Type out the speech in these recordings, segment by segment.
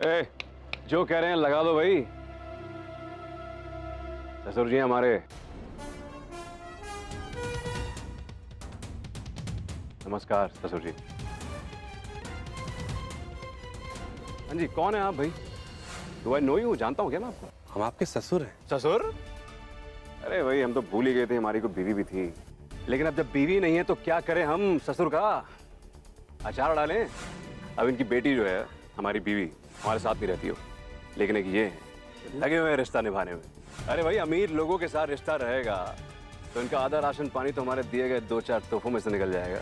ए, जो कह रहे हैं लगा दो भाई। ससुर जी हमारे। नमस्कार ससुर जी। हाँ जी, कौन है आप भाई? Do I know you? जानता हूँ क्या मैं आपको? हम आपके ससुर हैं। ससुर? अरे भाई हम तो भूल ही गए थे, हमारी कोई बीवी भी थी। लेकिन अब जब बीवी नहीं है तो क्या करें हम ससुर का? अचार डालें। अब इनकी बेटी जो है हमारी बीवी हमारे साथ नहीं रहती हो, लेकिन एक ये है लगे हुए हैं रिश्ता निभाने में। अरे भाई अमीर लोगों के साथ रिश्ता रहेगा तो इनका आधा राशन पानी तो हमारे दिए गए 2-4 तोहफों में से निकल जाएगा।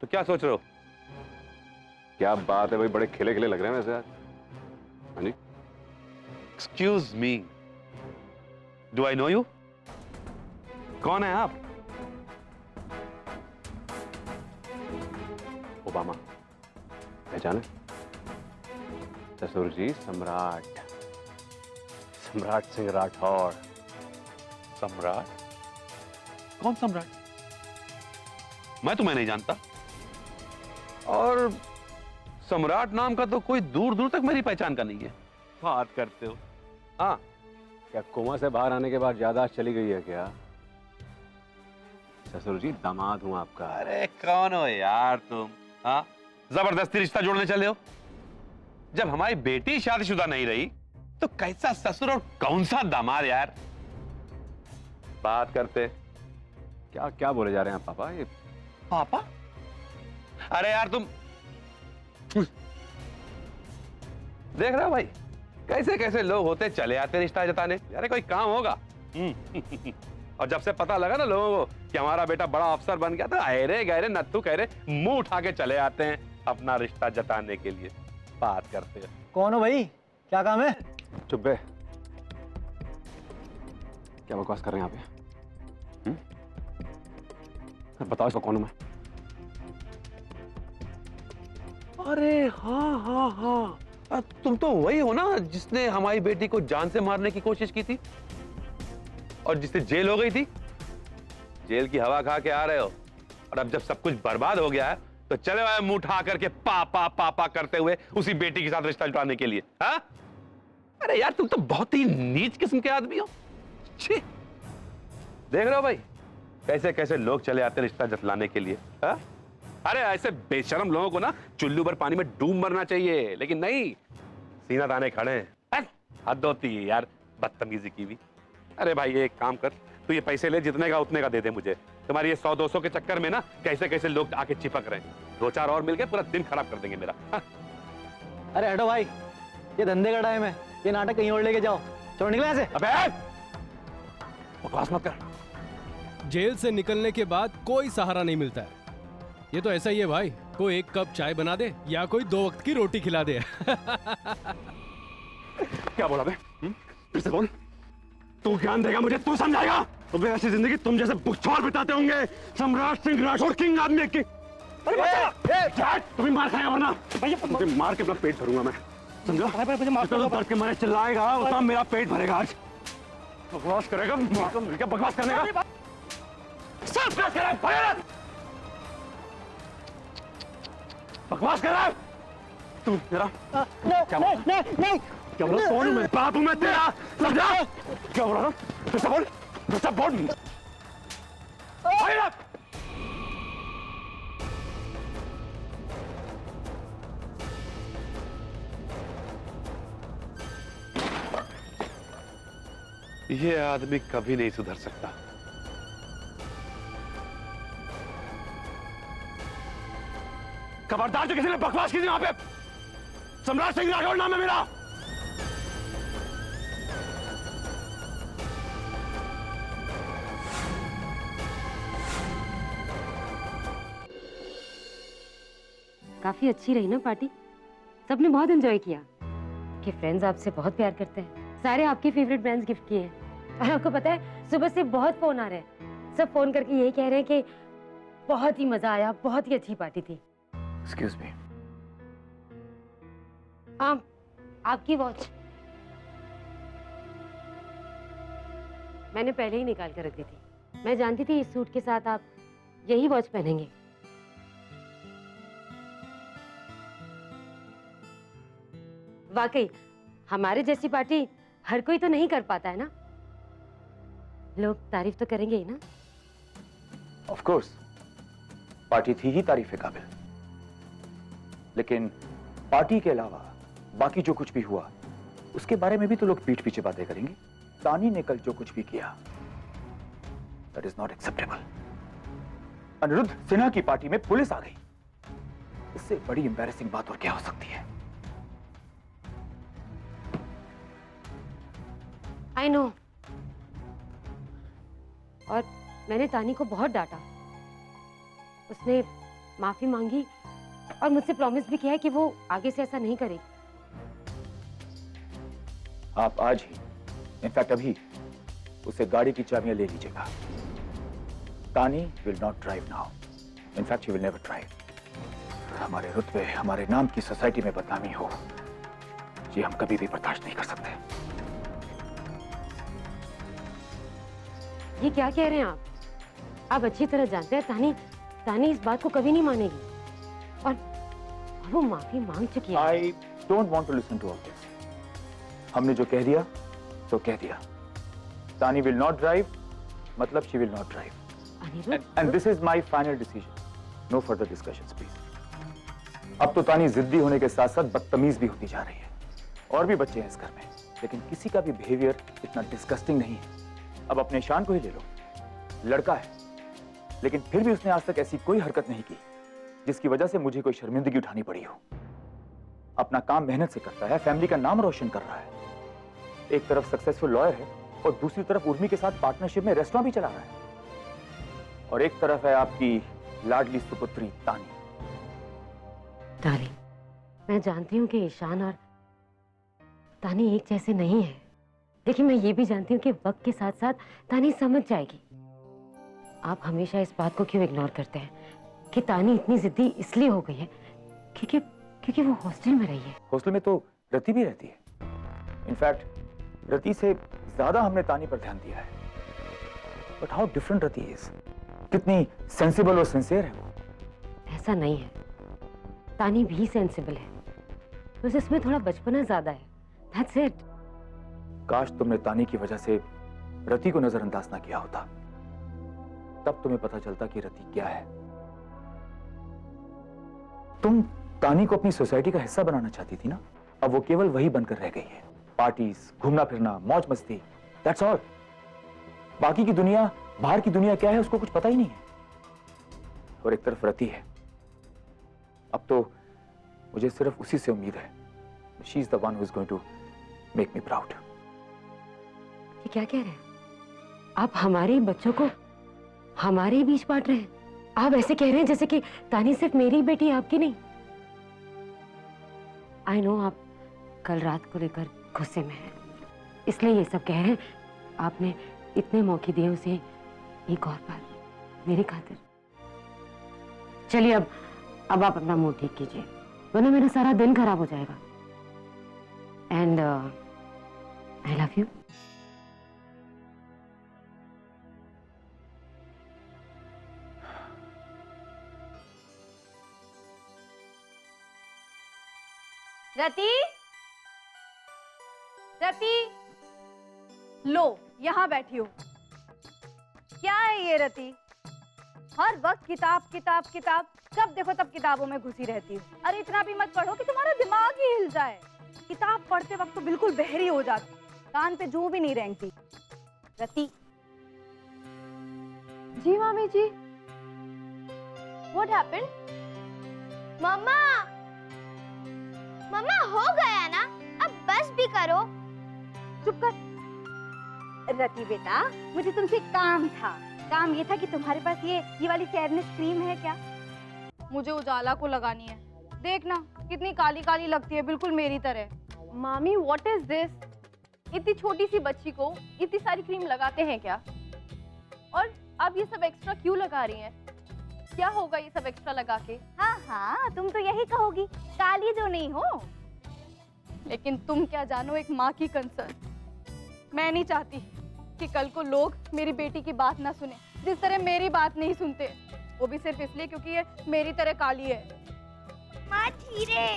तो क्या सोच रहे हो? क्या बात है भाई, बड़े खिले खिले लग रहे हैं वैसे आज। हाँ जी। Excuse me, do I know you? कौन है आप? ओबामा पहचाने? ससुर जी सम्राट, सम्राट सिंह राठौड़। सम्राट? कौन सम्राट? मैं तुम्हें नहीं जानता, और सम्राट नाम का तो कोई दूर दूर तक मेरी पहचान का नहीं है। बात करते हो? हाँ, क्या कोमा से बाहर आने के बाद याददाश्त चली गई है क्या? ससुर जी दामाद हूं आपका। अरे कौन हो यार तुम? हाँ, जबरदस्ती रिश्ता जोड़ने चले हो? जब हमारी बेटी शादीशुदा नहीं रही तो कैसा ससुर और कौन सा दामाद यार? बात करते। क्या क्या बोले जा रहे हैं पापा? ये पापा? अरे यार तुम देख रहे हो भाई, कैसे कैसे लोग होते चले आते रिश्ता जताने। अरे कोई काम होगा। और जब से पता लगा ना लोगों को कि हमारा बेटा बड़ा अफसर बन गया, तो अरे गहरे नत्थु कह रहे मुंह उठा के चले आते हैं अपना रिश्ता जताने के लिए। बात करते हैं। कौन हो भाई? क्या काम है? चुप बे। क्या बकवास कर रहे हैं आप? बताओ इसको कौन हूं मैं? अरे हाँ हाँ हाँ, तुम तो वही हो ना जिसने हमारी बेटी को जान से मारने की कोशिश की थी और जिससे जेल हो गई थी। जेल की हवा खा के आ रहे हो, और अब जब सब कुछ बर्बाद हो गया है तो चले आए मुंह उठा करके पापा पापा करते हुए उसी बेटी के साथ रिश्ता जुटाने के लिए। हाँ? अरे यार तुम तो बहुत ही नीच किस्म के आदमी हो। छी! देख रहे हो भाई, कैसे कैसे लोग चले आते रिश्ता जतलाने के लिए। हाँ? अरे ऐसे बेशरम लोगों को ना चुल्लू भर पानी में डूब मरना चाहिए, लेकिन नहीं, सीना ताने खड़े हैं। हद होती है यार बदतमीजी की भी। अरे भाई एक काम कर, तू ये पैसे ले, जितने का उतने का दे दे मुझे। तुम्हारी ये 100-200 के चक्कर में ना कैसे कैसे लोग आके चिपक रहे हैं। 2-4 और मिलके पूरा दिन खराब कर देंगे मेरा। हाँ? अरे हटो भाई, ये धंधे का टाइम है, ये नाटक कहीं और लेके जाओ। चलो निकले ऐसे। अबे बकवास मत कर। जेल से निकलने के बाद कोई सहारा नहीं मिलता है। ये तो ऐसा ही है भाई, कोई एक कप चाय बना दे या कोई 2 वक्त की रोटी खिला दे। क्या बोला बे? फिर से बोल। तू ज्ञान देगा मुझे, तू समझाएगा? तो बे ऐसी जिंदगी तुम जैसे बुछौर बिताते होंगे सम्राट सिंह राठौड़ किंग आदमी की। तुम्हें मार खाएगा वरना तुम्हें मार के अपना पेट भरूंगा मैं, समझा? दर्द के मारे चिल्लाएगा उतना मेरा पेट भरेगा आज। बकवास करेगा, क्या बकवास करने का? बकवास कर रहा है तू मेरा? क्या बोल? नहीं क्या बोला? कौन हूं मैं? बाप हूं मैं तेरा, समझा? क्या बोल रहा हूं? फिर से बोल, फिर से बोल। ये आदमी कभी नहीं सुधर सकता। खबरदार जो किसी ने बकवास की थी वहां पे। सम्राट सिंह राठौड़ नाम है मेरा। काफी अच्छी रही ना पार्टी? सबने बहुत एंजॉय किया। कि फ्रेंड्स आपसे बहुत प्यार करते हैं, सारे आपके फेवरेट ब्रांड्स गिफ्ट किए हैं। और आपको पता है सुबह से बहुत फोन आ रहे हैं, सब फोन करके यही कह रहे हैं कि बहुत ही मजा आया, बहुत ही अच्छी पार्टी थी। Excuse me. आपकी वॉच मैंने पहले ही निकाल कर रख दी थी। मैं जानती थी इस सूट के साथ आप यही वॉच पहनेंगे। वाकई हमारे जैसी पार्टी हर कोई तो नहीं कर पाता है ना। लोग तारीफ तो करेंगे ही ना। ऑफ कोर्स पार्टी थी ही तारीफ के काबिल, लेकिन पार्टी के अलावा बाकी जो कुछ भी हुआ उसके बारे में भी तो लोग पीठ पीछे बातें करेंगे। तानी ने कल जो कुछ भी किया that is not acceptable. Aniruddh Sinha की पार्टी में पुलिस आ गई, इससे बड़ी एम्बैरेसिंग बात और क्या हो सकती है? I know. और मैंने तानी को बहुत डांटा। उसने माफी मांगी और मुझसे प्रॉमिस भी किया है कि वो आगे से ऐसा नहीं करेगी। आप आज ही, इनफैक्ट अभी, उसे गाड़ी की चाबियां ले लीजिएगा। तानी will not drive now, in fact she will never drive. हमारे रुतबे, हमारे नाम की सोसाइटी में बदनामी हो, ये हम कभी भी बर्दाश्त नहीं कर सकते। ये क्या कह रहे हैं आप? आप अच्छी तरह जानते हैं तानी इस बात को कभी नहीं मानेगी और वो माफी मांग चुकी है। I don't want to listen to all this. हमने जो कह दिया तो कह दिया। तानी विल नॉट ड्राइव, मतलब she will not drive, and this is my final decision. No further discussions please. अब तो तानी जिद्दी होने के साथ साथ बदतमीज भी होती जा रही है। और भी बच्चे हैं इस घर में, लेकिन किसी का भी बिहेवियर इतना डिस्गस्टिंग नहीं है। अब अपने शान को ही ले लो, लड़का है लेकिन फिर भी उसने आज तक ऐसी कोई हरकत नहीं की जिसकी वजह से मुझे कोई शर्मिंदगी उठानी पड़ी हो। अपना काम मेहनत से करता है, फैमिली का नाम रोशन कर रहा है। एक तरफ सक्सेसफुल लॉयर है और दूसरी तरफ उर्मी के साथ पार्टनरशिप में रेस्टोरेंट भी चला रहा है। और एक तरफ है आपकी लाडली सुपुत्री तानी। तानी, मैं जानती हूँ कि ईशान और तानी एक जैसे नहीं है, लेकिन मैं ये भी जानती हूँ कि वक्त के साथ साथ तानी समझ जाएगी। आप हमेशा इस बात को क्यों इग्नोर करते हैं कि तानी इतनी जिद्दी इसलिए हो गई है क्योंकि वो हॉस्टल में रही है। हॉस्टल में तो रति भी रहती है। इनफैक्ट रति से ज्यादा हमने तानी पर ध्यान दिया है। But how different Rati is. कितनी सेंसिबल और सिंसियर है वो। ऐसा नहीं है, तानी भी सेंसिबल है, बस इसमें थोड़ा बचपना ज्यादा है। That's it. काश तुमने तानी की वजह से रति को नजरअंदाज ना किया होता, तब तुम्हें पता चलता कि रति क्या है। तुम तानी को अपनी सोसाइटी का हिस्सा बनाना चाहती थी ना, अब वो केवल वही बनकर रह गई है। पार्टीज, घूमना फिरना, मौज मस्ती, दैट्स ऑल। बाकी की दुनिया, बाहर की दुनिया क्या है उसको कुछ पता ही नहीं है। और एक तरफ रति है। अब तो मुझे सिर्फ उसी से उम्मीद है। She is the one who is going to make me proud. ये क्या कह रहे हैं आप? हमारे बच्चों को हमारे बीच बांट रहे हैं। आप ऐसे कह रहे हैं जैसे कि तानी सिर्फ मेरी बेटी है, आपकी नहीं। आई नो आप कल रात को लेकर गुस्से में हैं, इसलिए ये सब कह रहे हैं। आपने इतने मौके दिए उसे एक और बार मेरी खातिर। चलिए अब आप अपना मूड ठीक कीजिए, वरना मेरा सारा दिन खराब हो जाएगा। And I love you. Rati, Rati, लो यहाँ बैठी हो। क्या है ये रति? हर वक्त किताब किताब किताब, जब देखो तब किताबों में घुसी रहती हो। अरे इतना भी मत पढ़ो कि तुम्हारा दिमाग ही हिल जाए। किताब पढ़ते वक्त तो बिल्कुल बहरी हो जाती, कान पे जू भी नहीं रेंगती। रति। जी मामी जी। What happened? मम्मा, मम्मा हो गया ना, अब बस भी करो। चुप कर। रति बेटा, मुझे तुमसे काम था। काम ये था कि तुम्हारे पास ये वाली फेयरनेस क्रीम है क्या? मुझे उजाला को लगानी है। देखना कितनी काली काली लगती है, बिल्कुल मेरी तरह। मामी व्हाट इज दिस? इतनी छोटी सी बच्ची को इतनी सारी क्रीम लगाते हैं क्या? और आप ये सब एक्स्ट्रा क्यों लगा रही हैं? क्या होगा ये सब एक्स्ट्रा लगा के? हाँ हाँ, तुम तो यही कहोगी, काली जो नहीं हो। लेकिन तुम क्या जानो एक माँ की कंसर्न। मैं नहीं चाहती कि कल को लोग मेरी बेटी की बात ना सुने जिस तरह मेरी बात नहीं सुनते। वो भी सिर्फ इसलिए क्योंकि ये मेरी तरह काली है। माँ धीरे।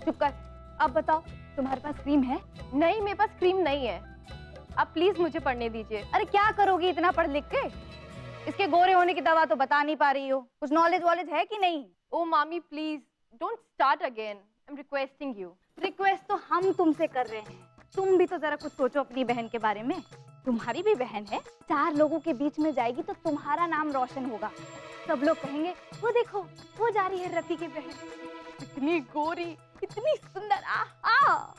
चुप कर। अब बताओ, तुम्हारे पास क्रीम है? नहीं, मेरे पास क्रीम नहीं है। आप प्लीज मुझे पढ़ने दीजिए। अरे क्या करोगी इतना पढ़ लिख के? इसके गोरे होने की दवा तो बता नहीं पा रही हो। कुछ नॉलेज वॉलेज है कि नहीं? ओ मामी please don't start again, I am requesting you. Request तो हम तुमसे कर रहे हैं, तुम भी तो जरा कुछ सोचो अपनी बहन के बारे में। तुम्हारी भी बहन है, 4 लोगों के बीच में जाएगी तो तुम्हारा नाम रोशन होगा। सब लोग कहेंगे वो देखो वो जा रही है रति की बहन, इतनी गोरी, इतनी सुंदर। आ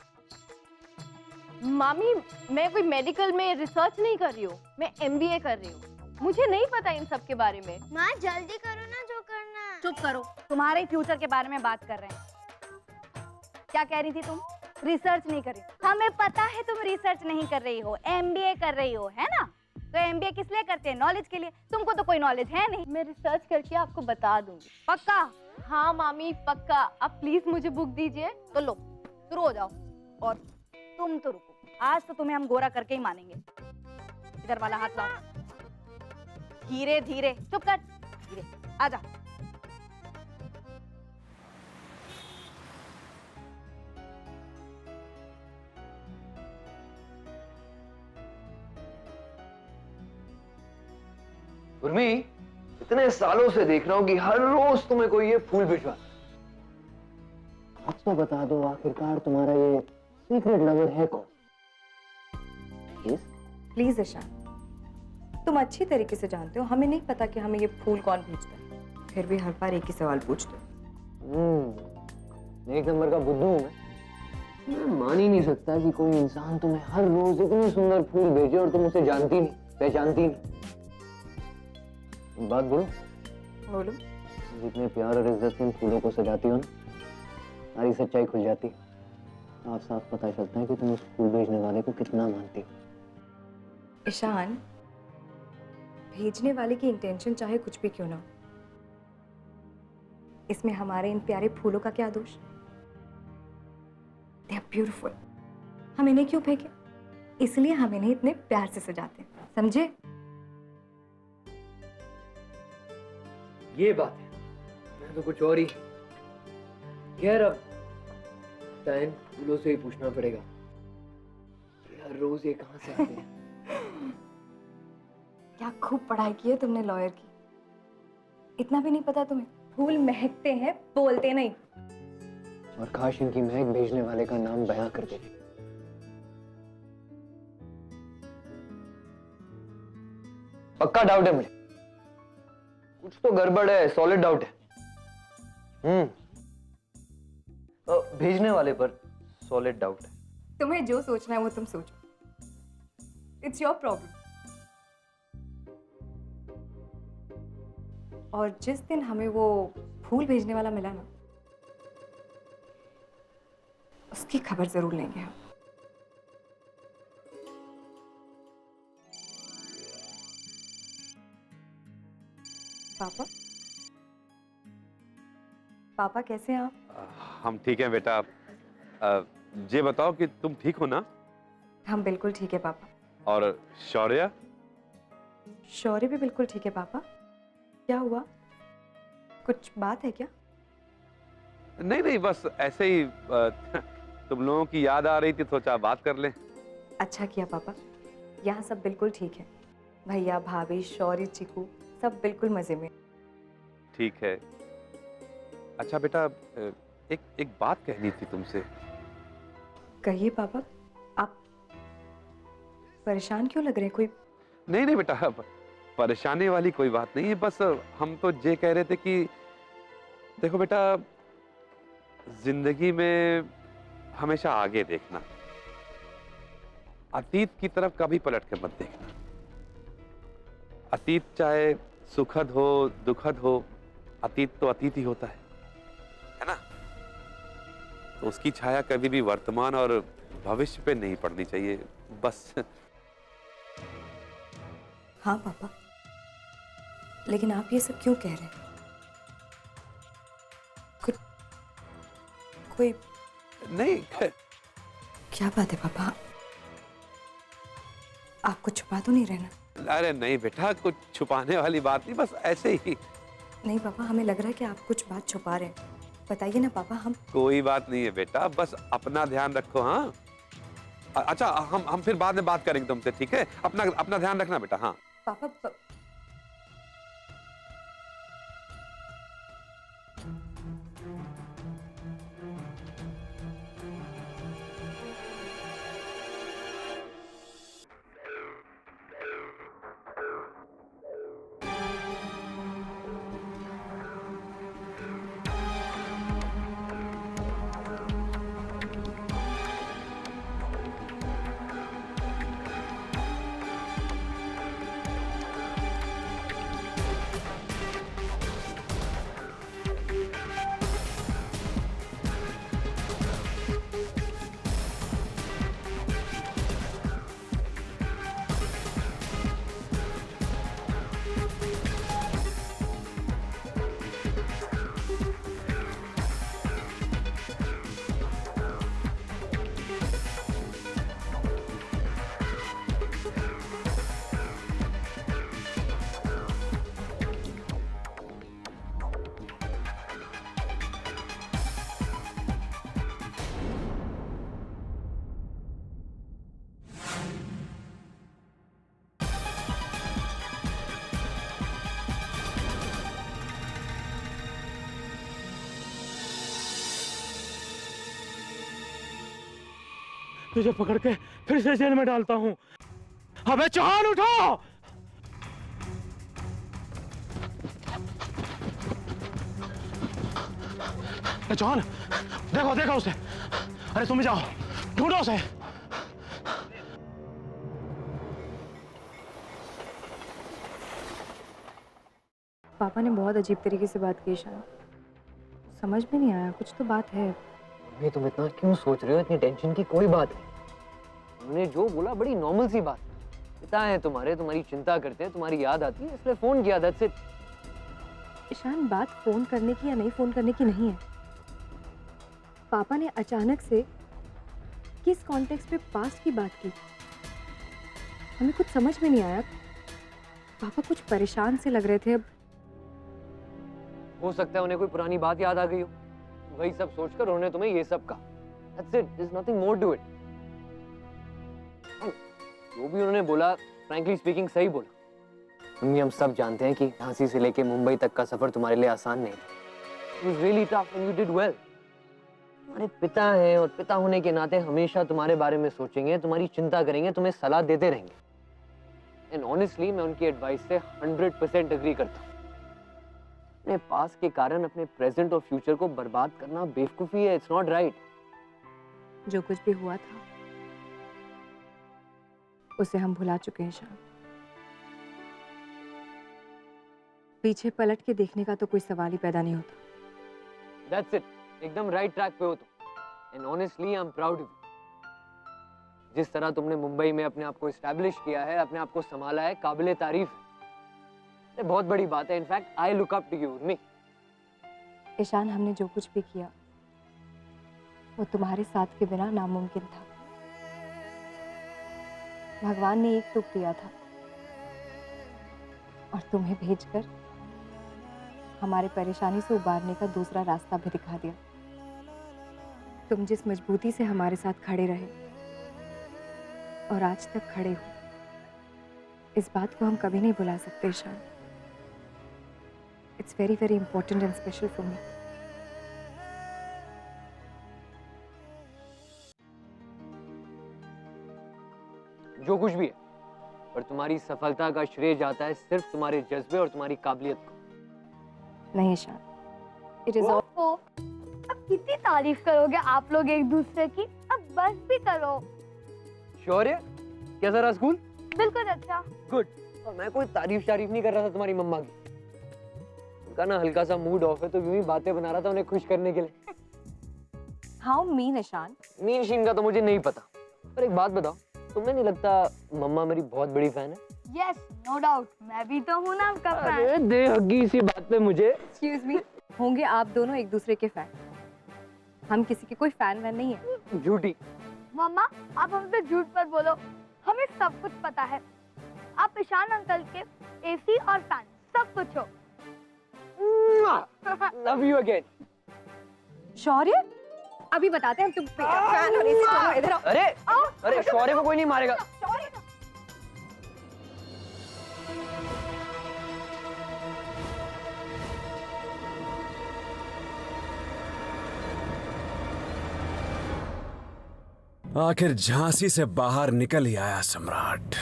मामी, मैं कोई मेडिकल में रिसर्च नहीं कर रही हूँ, मैं एमबीए कर रही हूँ। मुझे नहीं पता इन सब के बारे में। माँ जल्दी करो ना जो करना है। चुप करो, तुम्हारे फ्यूचर के बारे में बात कर रहे हैं। क्या कह रही थी तुम? रिसर्च नहीं कर रही? हमें पता है तुम रिसर्च नहीं कर रही हो, एमबीए कर रही हो, है ना? तो एमबीए किस लिए करते हैं? नॉलेज के लिए। तुमको तो कोई नॉलेज है नहीं। मैं रिसर्च करके आपको बता दूंगी। पक्का? हाँ मामी पक्का। आप प्लीज मुझे बुक दीजिए। तो लो शुरू हो जाओ। और तुम तो रुको, आज तो तुम्हें हम गोरा करके ही मानेंगे। इधर वाला हाथ लाओ। धीरे धीरे, चुप कर, धीरे आ जा। उर्मी, इतने सालों से देख रहा हूँ कि हर रोज तुम्हें कोई ये फूल भिजवा। अब तो बता दो आखिरकार तुम्हारा ये सीक्रेट लवर है कौन? प्लीज ईशान, तुम अच्छी तरीके से जानते हो हमें नहीं पता कि हमें ये फूल कौन भेजता है, फिर भी हर बार एक ही सवाल पूछते हो। एक नंबर का बुद्धू हूं मैं मान ही नहीं सकता कि कोई इंसान तुम्हें हर रोज इतने सुंदर फूल भेजे और तुम उसे जानती नहीं, पहचानती नहीं। बात बोलो। बोलो। जितने प्यार और इज्जत से इन फूलों को सजाती हो ना, सारी सच्चाई खुल जाती है। साफ साफ पता चलता है कि तुम उस फूल भेजने वाले को कितना मानती हो। ईशान, भेजने वाले की इंटेंशन चाहे कुछ भी क्यों ना हो, इसमें हमारे इन प्यारे फूलों का क्या दोष? They are beautiful। हम इन्हें क्यों फेंके? इसलिए हम इन्हें इतने प्यार से सजाते हैं, समझे? ये बात है, मैं तो कुछ और ही। खैर अब टाइम फूलों से ही पूछना पड़ेगा कि हर रोज ये कहाँ से आते हैं। क्या खूब पढ़ाई की है तुमने लॉयर की। इतना भी नहीं पता तुम्हें? फूल महकते हैं, बोलते नहीं। और काश इनकी महक भेजने वाले का नाम बयां कर दे। पक्का डाउट है मुझे, कुछ तो गड़बड़ है, सॉलिड डाउट है। भेजने वाले पर सॉलिड डाउट है। तुम्हें जो सोचना है वो तुम सोचो, इट्स योर प्रॉब्लम। और जिस दिन हमें वो फूल भेजने वाला मिला ना, उसकी खबर जरूर लेंगे हम। पापा, पापा कैसे हैं आप? हम ठीक हैं बेटा। ये बताओ कि तुम ठीक हो ना? हम बिल्कुल ठीक है पापा। और शौर्य? शौर्य भी बिल्कुल ठीक है पापा। क्या हुआ, कुछ बात है क्या? नहीं नहीं, बस ऐसे ही तुम लोगों की याद आ रही थी, सोचा बात कर लें। अच्छा किया पापा। यहाँ सब बिल्कुल ठीक है, भैया भाभी शौर्य चिकू सब बिल्कुल मजे में। ठीक है। अच्छा बेटा, एक बात कहनी थी तुमसे। कहिए पापा। आप परेशान क्यों लग रहे हैं? कोई नहीं नहीं बेटा, परेशानी वाली कोई बात नहीं है। बस हम तो ये कह रहे थे कि देखो बेटा, जिंदगी में हमेशा आगे देखना, अतीत की तरफ कभी पलट के मत देखना। अतीत चाहे सुखद हो दुखद हो, अतीत तो अतीत ही होता है ना? तो उसकी छाया कभी भी वर्तमान और भविष्य पे नहीं पड़नी चाहिए, बस। हाँ पापा, लेकिन आप ये सब क्यों कह रहे हैं? कोई नहीं। क्या बात है पापा, आपको छुपा तो नहीं रहना? अरे नहीं बेटा, कुछ छुपाने वाली बात नहीं, बस ऐसे ही नहीं पापा, हमें लग रहा है कि आप कुछ बात छुपा रहे हैं। बताइए ना पापा। हम कोई बात नहीं है बेटा, बस अपना ध्यान रखो। हाँ अच्छा, हम फिर बाद में बात करेंगे तुमसे, ठीक है? अपना अपना ध्यान रखना बेटा। हाँ पापा तुझे पकड़ के फिर से जेल में डालता हूँ। अबे चौहान उठो! चौहान देखो देखो उसे। अरे तुम जाओ, ढूंढो उसे। पापा ने बहुत अजीब तरीके से बात की शान। समझ में नहीं आया, कुछ तो बात है। ये तुम इतना क्यों सोच रहे हो? इतनी टेंशन की कोई बात नहीं। उन्होंने जो बोला बड़ी नॉर्मल सी बात। पिता है तुम्हारे, तुम्हारी चिंता करते हैं, तुम्हारी याद आती है, इसलिए फोन किया था। ईशान, बात फोन करने की या नहीं फोन करने की नहीं है। पापा ने अचानक से किस कॉन्टेक्स्ट पे पास्ट की बात की, हमें कुछ समझ में नहीं आया। पापा कुछ परेशान से लग रहे थे। अब हो सकता है उन्हें कोई पुरानी बात याद आ गई हो, वही सब सोचकर उन्होंने तुम्हें ये सब कहा। That's it. There's nothing more to it. जो भी उन्होंने बोला, frankly speaking, सही बोला। मम्मी, हम सब जानते हैं कि झांसी से लेके मुंबई तक का सफर तुम्हारे लिए आसान नहीं था। It was really tough and you did well. तुम्हारे पिता हैं और पिता होने के नाते हमेशा तुम्हारे बारे में सोचेंगे, तुम्हारी चिंता करेंगे, तुम्हें सलाह देते रहेंगे। And honestly, मैं उनकी एडवाइस से 100% एग्री करता हूँ। अपने पास के कारण अपने प्रेजेंट और फ्यूचर को बर्बाद करना बेवकूफी है। It's not right. जो कुछ भी हुआ था उसे हम भुला चुके हैं शान। पीछे पलट के देखने का तो कोई सवाल ही पैदा नहीं होता। That's it. एकदम राइट ट्रैक पे हो तुम। And honestly, I'm proud of you. जिस तरह तुमने मुंबई में अपने आप को एस्टैब्लिश किया है, अपने आप को संभाला है, काबिले तारीफ है। ये बहुत बड़ी बात है। In fact I look up to you Urmi. Ishaan, हमने जो कुछ भी किया वो तुम्हारे साथ के बिना नामुमकिन था। भगवान ने एक टूक दिया था और तुम्हें भेजकर हमारे परेशानी से उबारने का दूसरा रास्ता भी दिखा दिया। तुम जिस मजबूती से हमारे साथ खड़े रहे और आज तक खड़े हो, इस बात को हम कभी नहीं भुला सकते Ishan. It's very, very important and special for me. जो कुछ भी है, पर तुम्हारी सफलता का श्रेय जाता है सिर्फ तुम्हारे जज्बे और तुम्हारी काबिलियत को। नहीं ईशान, it is all... अब कितनी तारीफ करोगे आप लोग एक दूसरे की? अब बस भी करो। शौर्य, कैसा रहा स्कूल? बिल्कुल अच्छा। गुड। और मैं कोई तारीफ नहीं कर रहा था तुम्हारी मम्मा की। उनका ना हल्का सा मूड ऑफ है, तो यूं ही बातें बना रहा था उन्हें खुश करने के लिए। How mean Ishaan? मीन शीन का तो मुझे नहीं पता, पर एक बात बताओ, तुम्हें नहीं लगता मम्मा मेरी बहुत बड़ी फैन है? Yes, no doubt. मैं भी तो हूँ ना आपका फैन। अरे दे हगी इसी बात पे मुझे। Excuse me, होंगे आप दोनों एक दूसरे के फैन। हम किसी के कोई फैन वैन नहीं है। झूठी। मम्मा, आप हमसे झूठ पर बोलो, हमें सब कुछ पता है। आप ईशान अंकल के एसी और फैन सब कुछ हो। Love you again. शौर्य, अभी बताते हैं तुम फैन और इसी दोनों इधर आओ। अरे अरे शौर्य को कोई नहीं मारेगा। आखिर झांसी से बाहर निकल ही आया सम्राट।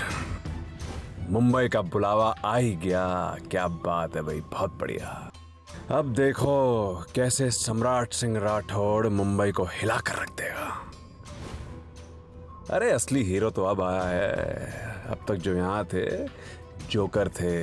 मुंबई का बुलावा आ ही गया। क्या बात है भाई, बहुत बढ़िया। अब देखो कैसे सम्राट सिंह राठौड़ मुंबई को हिला कर रख देगा। अरे असली हीरो तो अब आया है। अब तक जो यहाँ थे जोकर थे।